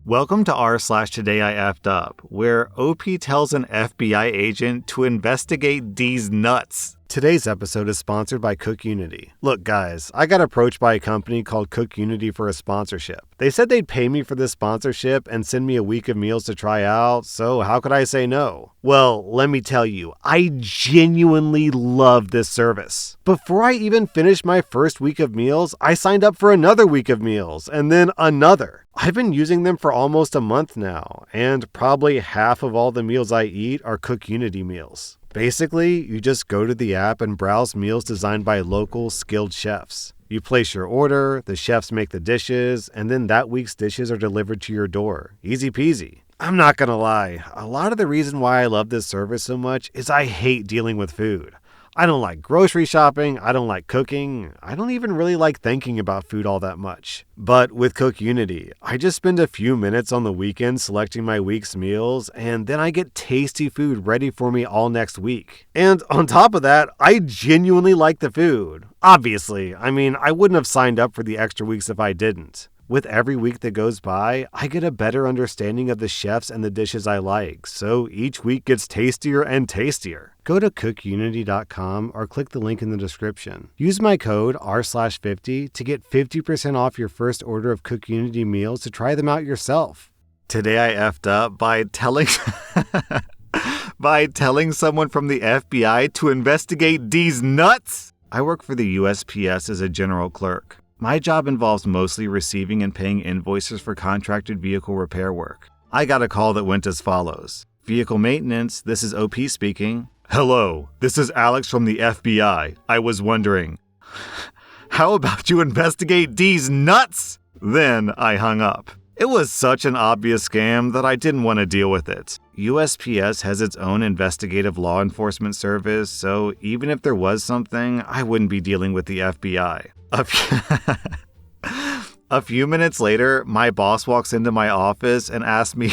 Welcome to rSlash Today I Effed Up, where OP tells an FBI agent to investigate Deez nuts. Today's episode is sponsored by Cookunity. Look, guys, I got approached by a company called Cookunity for a sponsorship. They said they'd pay me for this sponsorship and send me a week of meals to try out, so how could I say no? Well, let me tell you, I genuinely love this service. Before I even finished my first week of meals, I signed up for another week of meals, and then another. I've been using them for almost a month now, and probably half of all the meals I eat are Cookunity meals. Basically, you just go to the app and browse meals designed by local, skilled chefs. You place your order, the chefs make the dishes, and then that week's dishes are delivered to your door. Easy peasy. I'm not gonna lie, a lot of the reason why I love this service so much is I hate dealing with food. I don't like grocery shopping, I don't like cooking, I don't even really like thinking about food all that much. But with Cookunity, I just spend a few minutes on the weekend selecting my week's meals, and then I get tasty food ready for me all next week. And on top of that, I genuinely like the food. Obviously, I wouldn't have signed up for the extra weeks if I didn't. With every week that goes by, I get a better understanding of the chefs and the dishes I like, so each week gets tastier and tastier. Go to cookunity.com or click the link in the description. Use my code rSlash50 to get 50% off your first order of Cookunity meals to try them out yourself. Today I effed up by telling someone from the FBI to investigate Deez nuts. I work for the USPS as a general clerk. My job involves mostly receiving and paying invoices for contracted vehicle repair work. I got a call that went as follows. Vehicle maintenance, this is OP speaking. Hello, this is Alex from the FBI. I was wondering, how about you investigate Deez nuts? Then I hung up. It was such an obvious scam that I didn't want to deal with it. USPS has its own investigative law enforcement service, so even if there was something, I wouldn't be dealing with the FBI. A few minutes later, my boss walks into my office and asks me,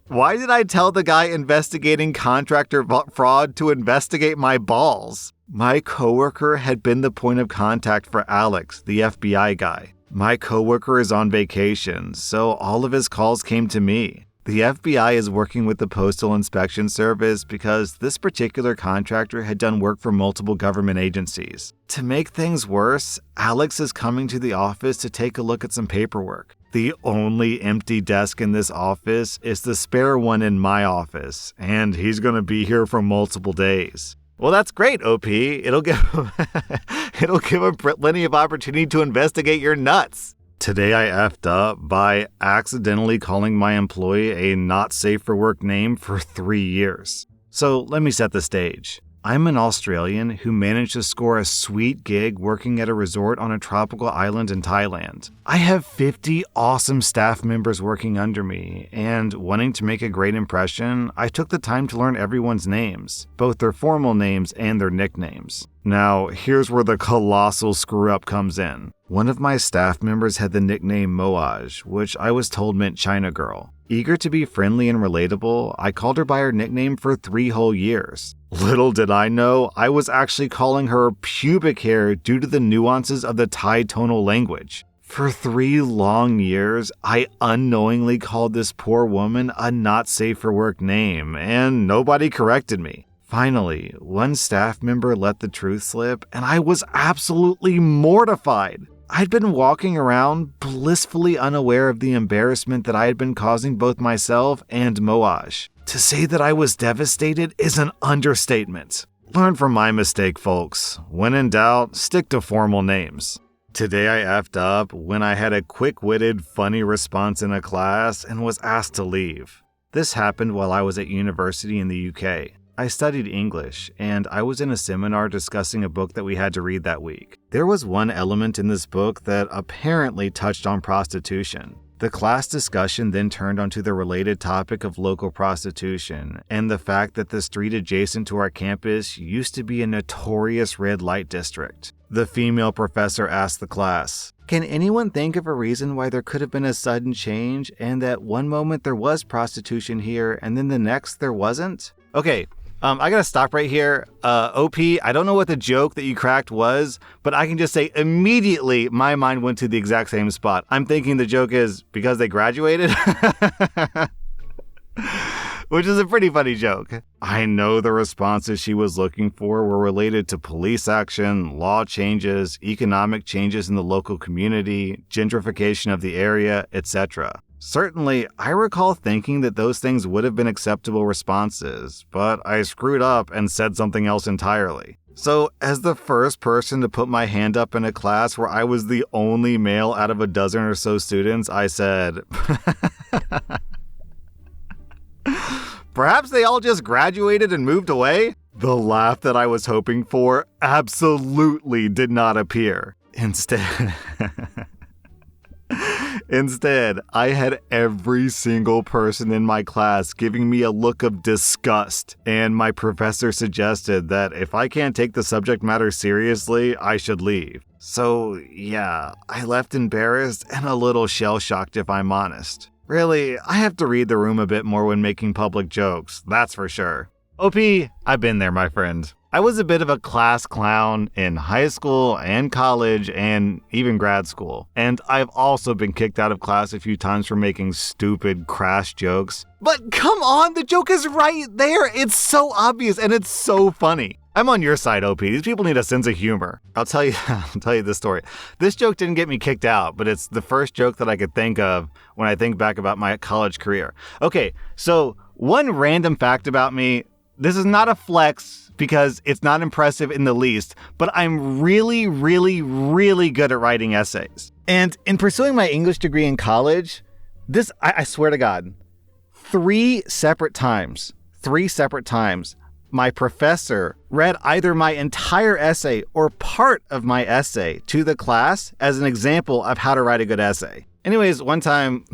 why did I tell the guy investigating contractor fraud to investigate my balls? My coworker had been the point of contact for Alex, the FBI guy. My coworker is on vacation, so all of his calls came to me. The FBI is working with the Postal Inspection Service because this particular contractor had done work for multiple government agencies. To make things worse, Alex is coming to the office to take a look at some paperwork. The only empty desk in this office is the spare one in my office, and he's going to be here for multiple days. Well, that's great, OP. It'll give him plenty of opportunity to investigate your nuts. Today I effed up by accidentally calling my employee a not safe for work name for 3 years. So let me set the stage. I'm an Australian who managed to score a sweet gig working at a resort on a tropical island in Thailand. I have 50 awesome staff members working under me, and wanting to make a great impression, I took the time to learn everyone's names, both their formal names and their nicknames. Now, here's where the colossal screw-up comes in. One of my staff members had the nickname Moaj, which I was told meant China Girl. Eager to be friendly and relatable, I called her by her nickname for 3 whole years. Little did I know, I was actually calling her pubic hair due to the nuances of the Thai tonal language. For 3 long years, I unknowingly called this poor woman a not safe for work name, and nobody corrected me. Finally, one staff member let the truth slip, and I was absolutely mortified. I'd been walking around blissfully unaware of the embarrassment that I had been causing both myself and Moaj. To say that I was devastated is an understatement. Learn from my mistake, folks. When in doubt, stick to formal names. Today I effed up when I had a quick-witted, funny response in a class and was asked to leave. This happened while I was at university in the UK. I studied English, and I was in a seminar discussing a book that we had to read that week. There was one element in this book that apparently touched on prostitution. The class discussion then turned onto the related topic of local prostitution, and the fact that the street adjacent to our campus used to be a notorious red light district. The female professor asked the class, "Can anyone think of a reason why there could have been a sudden change, and that one moment there was prostitution here, and then the next there wasn't?" Okay, I gotta stop right here. OP, I don't know what the joke that you cracked was, but I can just say immediately my mind went to the exact same spot. I'm thinking the joke is because they graduated. Which is a pretty funny joke. I know the responses she was looking for were related to police action, law changes, economic changes in the local community, gentrification of the area, etc. Certainly, I recall thinking that those things would have been acceptable responses, but I screwed up and said something else entirely. So, as the first person to put my hand up in a class where I was the only male out of a dozen or so students, I said, perhaps they all just graduated and moved away? The laugh that I was hoping for absolutely did not appear. Instead, I had every single person in my class giving me a look of disgust, and my professor suggested that if I can't take the subject matter seriously, I should leave. So, yeah, I left embarrassed and a little shell-shocked if I'm honest. Really, I have to read the room a bit more when making public jokes, that's for sure. OP, I've been there, my friend. I was a bit of a class clown in high school and college and even grad school. And I've also been kicked out of class a few times for making stupid, crass jokes. But come on, the joke is right there. It's so obvious and it's so funny. I'm on your side, OP. These people need a sense of humor. I'll tell you this story. This joke didn't get me kicked out, but it's the first joke that I could think of when I think back about my college career. Okay, so one random fact about me, this is not a flex because it's not impressive in the least, but I'm really, really, really good at writing essays. And in pursuing my English degree in college, I swear to God, three separate times, my professor read either my entire essay or part of my essay to the class as an example of how to write a good essay. Anyways, one time,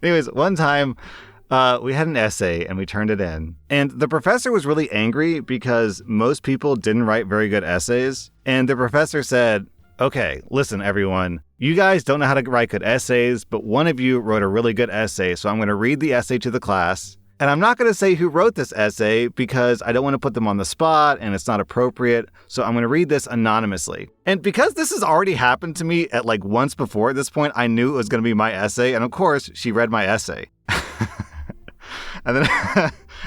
we had an essay and we turned it in. And the professor was really angry because most people didn't write very good essays. And the professor said, okay, listen, everyone, you guys don't know how to write good essays, but one of you wrote a really good essay. So I'm going to read the essay to the class. And I'm not going to say who wrote this essay because I don't want to put them on the spot and it's not appropriate. So I'm going to read this anonymously. And because this has already happened to me at like once before at this point, I knew it was going to be my essay. And of course, she read my essay. And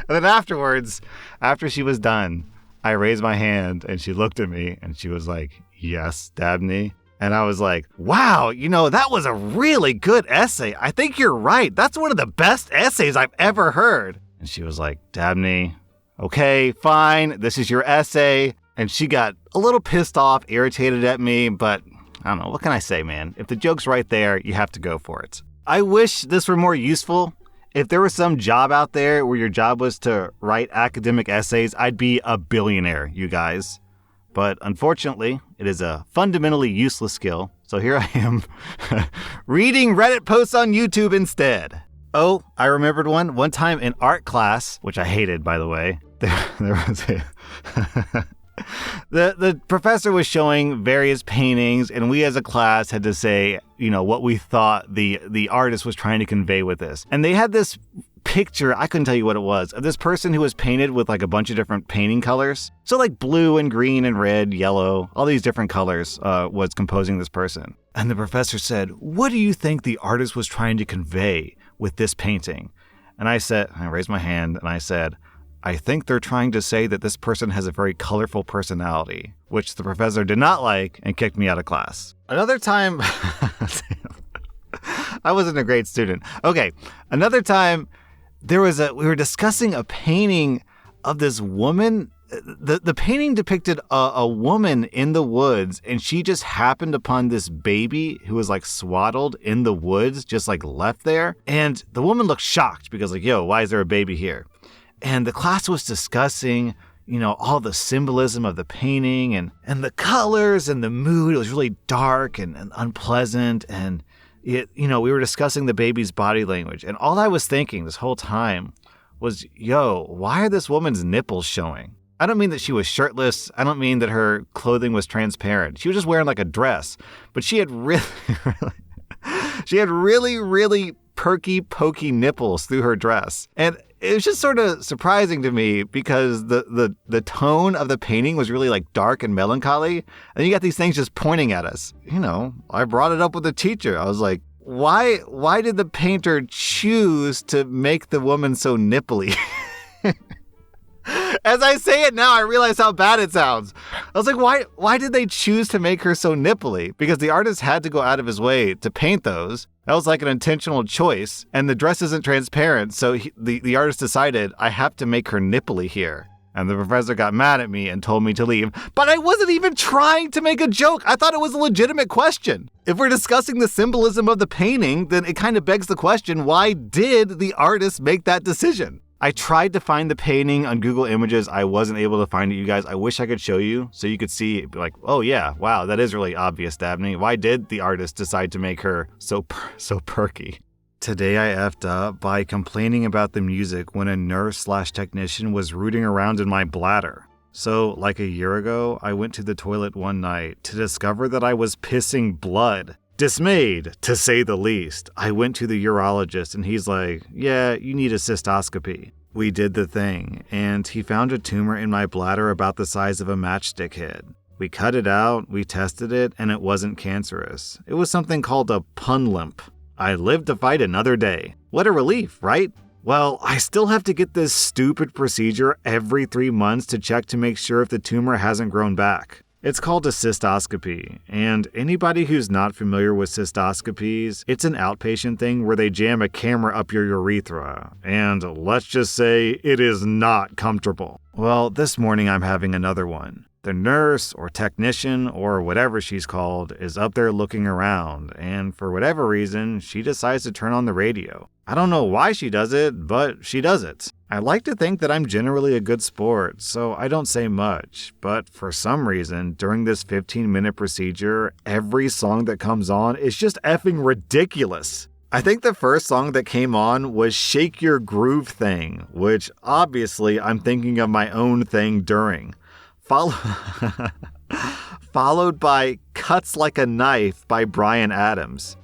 then afterwards, after she was done, I raised my hand and she looked at me and she was like, yes, Dabney. And I was like, wow, that was a really good essay. I think you're right. That's one of the best essays I've ever heard. And she was like, Dabney, okay, fine. This is your essay. And she got a little pissed off, irritated at me, but I don't know. What can I say, man? If the joke's right there, you have to go for it. I wish this were more useful. If there was some job out there where your job was to write academic essays, I'd be a billionaire, you guys. But unfortunately, it is a fundamentally useless skill. So here I am, reading Reddit posts on YouTube instead. Oh, I remembered one time in art class, which I hated, by the way. There was the professor was showing various paintings, and we as a class had to say, what we thought the artist was trying to convey with this. And they had this picture, I couldn't tell you what it was, of this person who was painted with like a bunch of different painting colors. So like blue and green and red, yellow, all these different colors was composing this person. And the professor said, what do you think the artist was trying to convey with this painting? And I raised my hand and I said, I think they're trying to say that this person has a very colorful personality, which the professor did not like and kicked me out of class. Another time, I wasn't a great student. Okay, another time, we were discussing a painting of this woman. The painting depicted a woman in the woods, and she just happened upon this baby who was like swaddled in the woods, just like left there. And the woman looked shocked because like, yo, why is there a baby here? And the class was discussing, all the symbolism of the painting and the colors and the mood. It was really dark and unpleasant. And we were discussing the baby's body language. And all I was thinking this whole time was, yo, why are this woman's nipples showing? I don't mean that she was shirtless. I don't mean that her clothing was transparent. She was just wearing like a dress. But she had really perky, pokey nipples through her dress. And it was just sort of surprising to me because the tone of the painting was really like dark and melancholy. And you got these things just pointing at us. I brought it up with the teacher. I was like, why did the painter choose to make the woman so nipply? As I say it now, I realize how bad it sounds. I was like, why did they choose to make her so nipply? Because the artist had to go out of his way to paint those. That was like an intentional choice. And the dress isn't transparent. So the artist decided, I have to make her nipply here. And the professor got mad at me and told me to leave. But I wasn't even trying to make a joke. I thought it was a legitimate question. If we're discussing the symbolism of the painting, then it kind of begs the question, why did the artist make that decision? I tried to find the painting on Google Images. I wasn't able to find it, you guys. I wish I could show you so you could see, like, oh yeah, wow, that is really obvious, Dabney. Why did the artist decide to make her so perky? Today I effed up by complaining about the music when a nurse/technician was rooting around in my bladder. So, like a year ago, I went to the toilet one night to discover that I was pissing blood. Dismayed, to say the least, I went to the urologist and he's like, yeah, you need a cystoscopy. We did the thing, and he found a tumor in my bladder about the size of a matchstick head. We cut it out, we tested it, and it wasn't cancerous. It was something called a pun limp. I lived to fight another day. What a relief, right? Well, I still have to get this stupid procedure every 3 months to check to make sure if the tumor hasn't grown back. It's called a cystoscopy, and anybody who's not familiar with cystoscopies, it's an outpatient thing where they jam a camera up your urethra, and let's just say it is not comfortable. Well, this morning I'm having another one. The nurse or technician or whatever she's called is up there looking around, and for whatever reason, she decides to turn on the radio. I don't know why she does it, but she does it. I like to think that I'm generally a good sport, so I don't say much, but for some reason, during this 15-minute procedure, every song that comes on is just effing ridiculous. I think the first song that came on was Shake Your Groove Thing, which obviously I'm thinking of my own thing during. Followed by Cuts Like a Knife by Bryan Adams.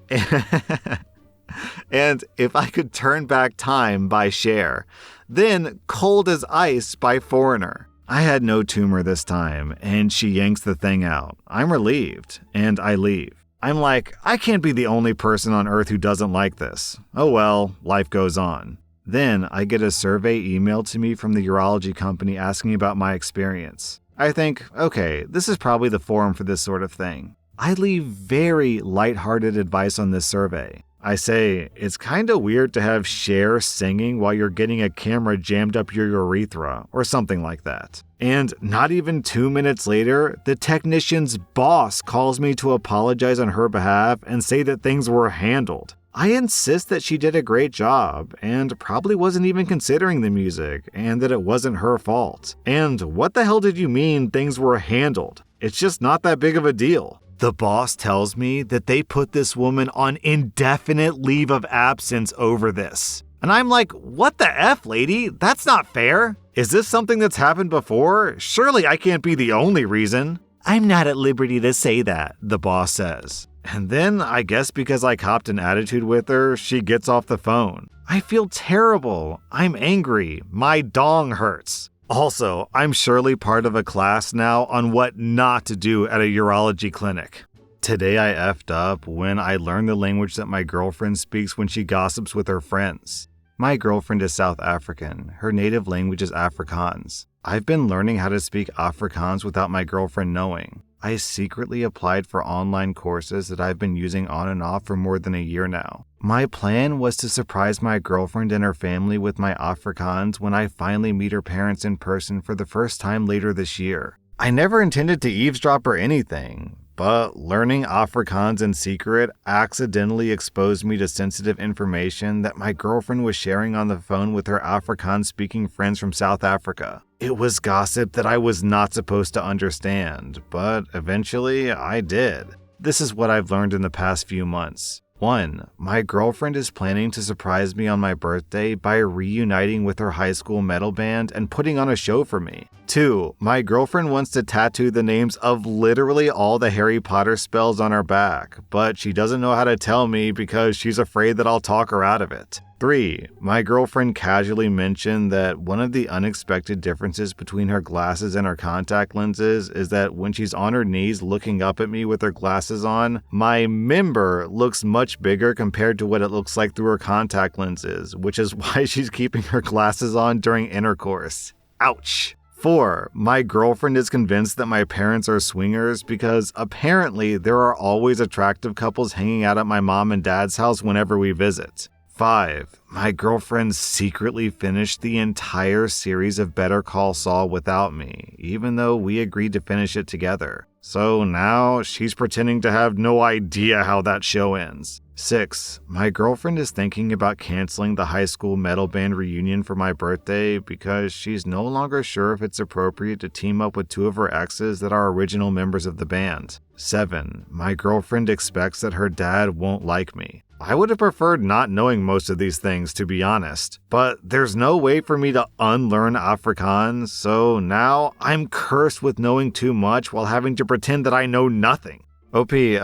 And If I Could Turn Back Time by Cher. Then Cold as Ice by Foreigner. I had no tumor this time, and she yanks the thing out. I'm relieved, and I leave. I'm like, I can't be the only person on earth who doesn't like this. Oh well, life goes on. Then I get a survey emailed to me from the urology company asking about my experience. I think, okay, this is probably the forum for this sort of thing. I leave very lighthearted advice on this survey. I say, it's kinda weird to have Cher singing while you're getting a camera jammed up your urethra, or something like that. And not even 2 minutes later, the technician's boss calls me to apologize on her behalf and say that things were handled. I insist that she did a great job, and probably wasn't even considering the music, and that it wasn't her fault. And what the hell did you mean things were handled? It's just not that big of a deal. The boss tells me that they put this woman on indefinite leave of absence over this. And I'm like, what the F, lady? That's not fair. Is this something that's happened before? Surely I can't be the only reason. I'm not at liberty to say that, the boss says. And then, I guess because I copped an attitude with her, she gets off the phone. I feel terrible. I'm angry. My dong hurts. Also, I'm surely part of a class now on what not to do at a urology clinic. Today I effed up when I learned the language that my girlfriend speaks when she gossips with her friends. My girlfriend is South African. Her native language is Afrikaans. I've been learning how to speak Afrikaans without my girlfriend knowing. I secretly applied for online courses that I've been using on and off for more than a year now. My plan was to surprise my girlfriend and her family with my Afrikaans when I finally meet her parents in person for the first time later this year. I never intended to eavesdrop or anything, but learning Afrikaans in secret accidentally exposed me to sensitive information that my girlfriend was sharing on the phone with her Afrikaans-speaking friends from South Africa. It was gossip that I was not supposed to understand, but eventually I did. This is what I've learned in the past few months. 1. My girlfriend is planning to surprise me on my birthday by reuniting with her high school metal band and putting on a show for me. 2. My girlfriend wants to tattoo the names of literally all the Harry Potter spells on her back, but she doesn't know how to tell me because she's afraid that I'll talk her out of it. 3. My girlfriend casually mentioned that one of the unexpected differences between her glasses and her contact lenses is that when she's on her knees looking up at me with her glasses on, my member looks much bigger compared to what it looks like through her contact lenses, which is why she's keeping her glasses on during intercourse. Ouch. 4. My girlfriend is convinced that my parents are swingers because apparently there are always attractive couples hanging out at my mom and dad's house whenever we visit. 5. My girlfriend secretly finished the entire series of Better Call Saul without me, even though we agreed to finish it together. So now she's pretending to have no idea how that show ends. 6. My girlfriend is thinking about canceling the high school metal band reunion for my birthday because she's no longer sure if it's appropriate to team up with 2 of her exes that are original members of the band. 7. My girlfriend expects that her dad won't like me. I would have preferred not knowing most of these things, to be honest, but there's no way for me to unlearn Afrikaans, so now I'm cursed with knowing too much while having to pretend that I know nothing. OP, I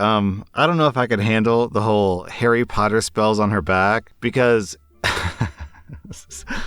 don't know if I could handle the whole Harry Potter spells on her back, because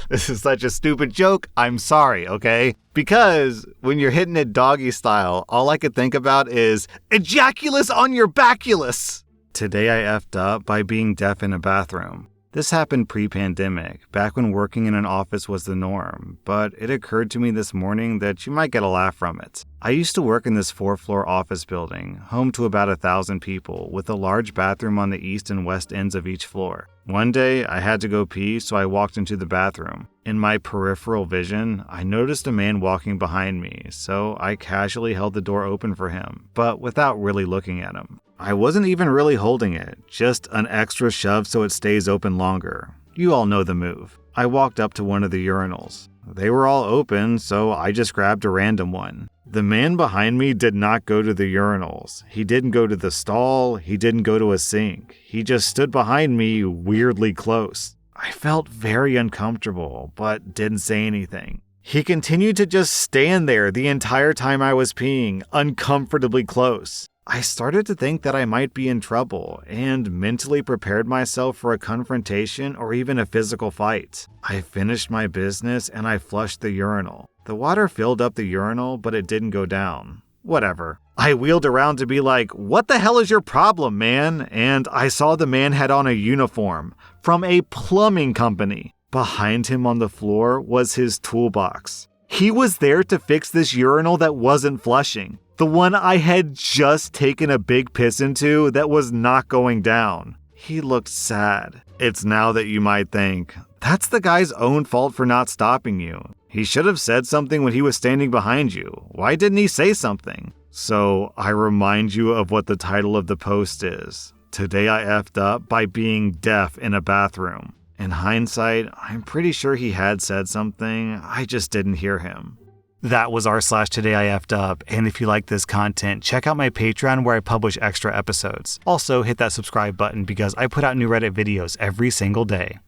this is such a stupid joke. I'm sorry, okay? Because when you're hitting it doggy style, all I could think about is ejaculus on your baculus. Today I effed up by being deaf in a bathroom. This happened pre-pandemic, back when working in an office was the norm, but it occurred to me this morning that you might get a laugh from it. I used to work in this 4-floor office building, home to about 1,000 people, with a large bathroom on the east and west ends of each floor. One day, I had to go pee, so I walked into the bathroom. In my peripheral vision, I noticed a man walking behind me, so I casually held the door open for him, but without really looking at him. I wasn't even really holding it, just an extra shove so it stays open longer. You all know the move. I walked up to one of the urinals. They were all open, so I just grabbed a random one. The man behind me did not go to the urinals. He didn't go to the stall. He didn't go to a sink. He just stood behind me weirdly close. I felt very uncomfortable, but didn't say anything. He continued to just stand there the entire time I was peeing, uncomfortably close. I started to think that I might be in trouble and mentally prepared myself for a confrontation or even a physical fight. I finished my business and I flushed the urinal. The water filled up the urinal, but it didn't go down. Whatever. I wheeled around to be like, "What the hell is your problem, man?" And I saw the man had on a uniform from a plumbing company. Behind him on the floor was his toolbox. He was there to fix this urinal that wasn't flushing. The one I had just taken a big piss into that was not going down. He looked sad. It's now that you might think, that's the guy's own fault for not stopping you. He should have said something when he was standing behind you. Why didn't he say something? So I remind you of what the title of the post is. Today I effed up by being deaf in a bathroom. In hindsight, I'm pretty sure he had said something, I just didn't hear him. That was rSlash Today I Effed Up, and if you like this content, check out my Patreon where I publish extra episodes. Also, hit that subscribe button because I put out new Reddit videos every single day.